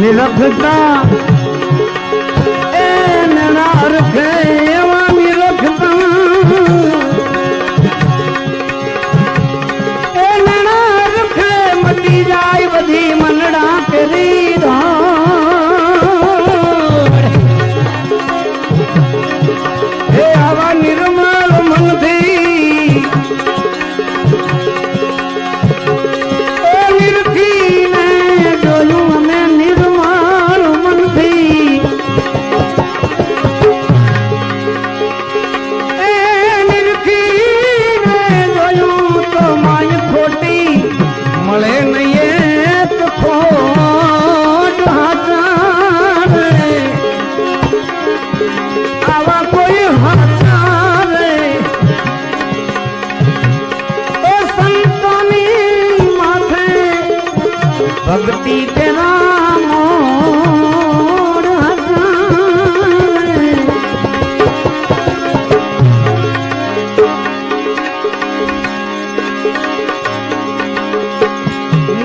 निरखता ए नैना रखे एवा निरखता ए नैना रखे मटी जाए बधी मनड़ा तेरी धार हे आवा निर्मल मन थी भक्ति तेरा मोड़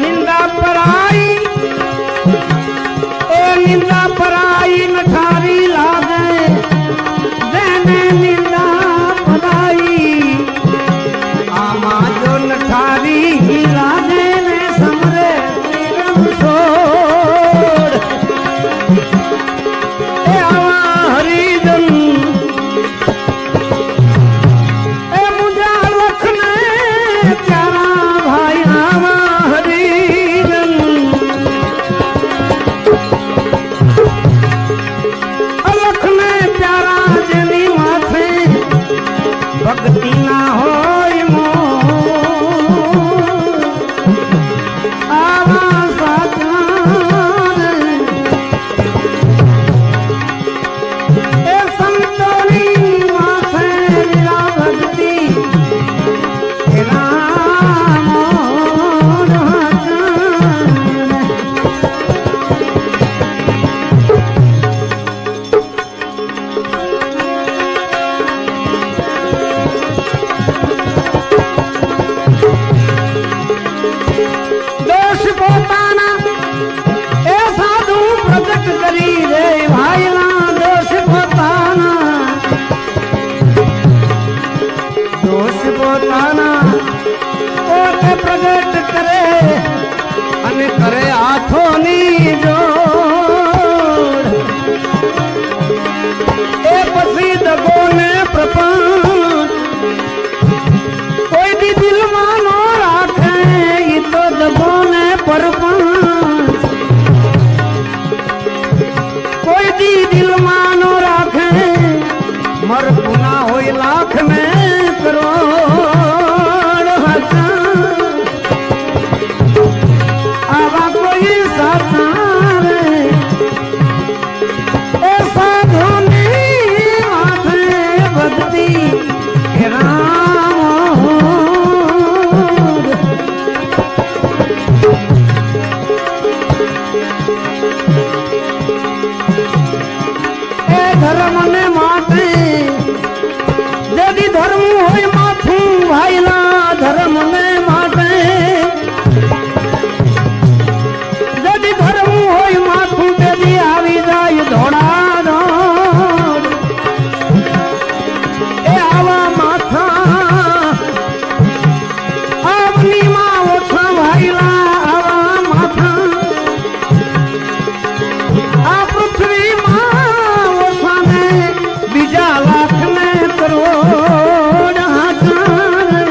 निंदा पराई ओ निंदा पराई नठारी लागे देने निंदा पराई आमा जो नठारी ही लागे ने समरे छोड़ ए आवा हरिजन ए मुझा लखने प्यारा भाई आवा हरिजन लखने प्यारा जनी माथे भक्ति ना हो प्रगट करे अने करे हाथों नी जोड़ ए पसी दगो ने प्रपंच कोई दी दिल मानो राखे ये तो दगो ने परपंच कोई दी दिल मानो राखे मर गुना होई लाख में करोड़ धर्म ने माथे यदि धर्म होय माथू भाईला धर्म ने माथे यदि धर्म होय माथू यदि आवी जाय धोड़ा धोड़ ए आवा माथा अपनी माँ ओछा भाईला आवा माथा आ पृथ्वी बीजा लाख में करोड़ हजार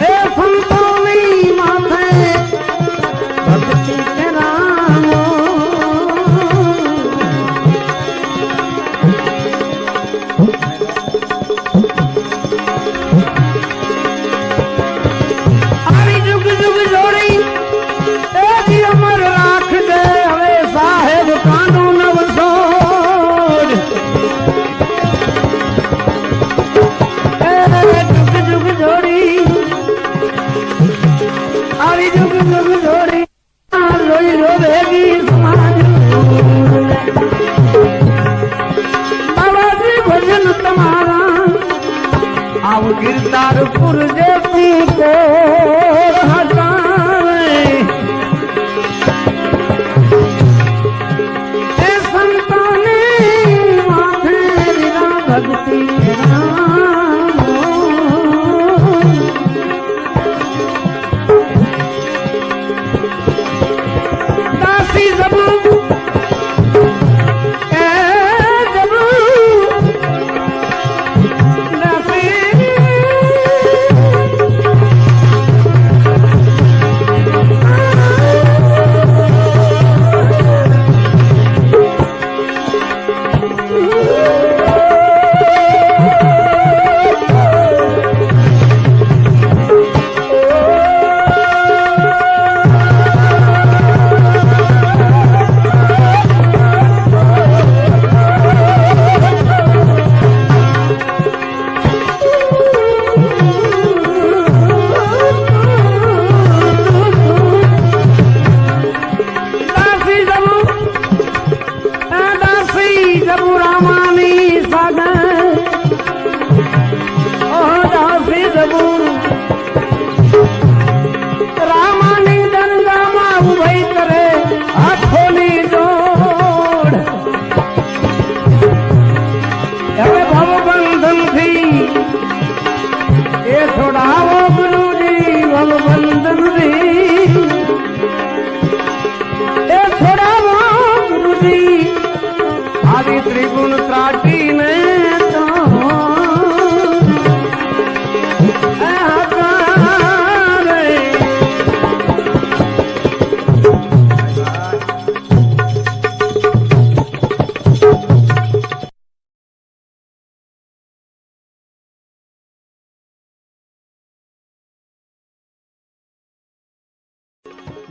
ए संतोनी माथे भक्ति के नाम आरी जुग जुग जोड़ी ए जी अमर राख दे हवे साहेब कानू जुग जुग जोड़ी लोई रोवेगी समाज बाबा जी भजन तुम्हारा आओ गिरदारपुर जैसी को हटाए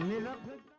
નિરખ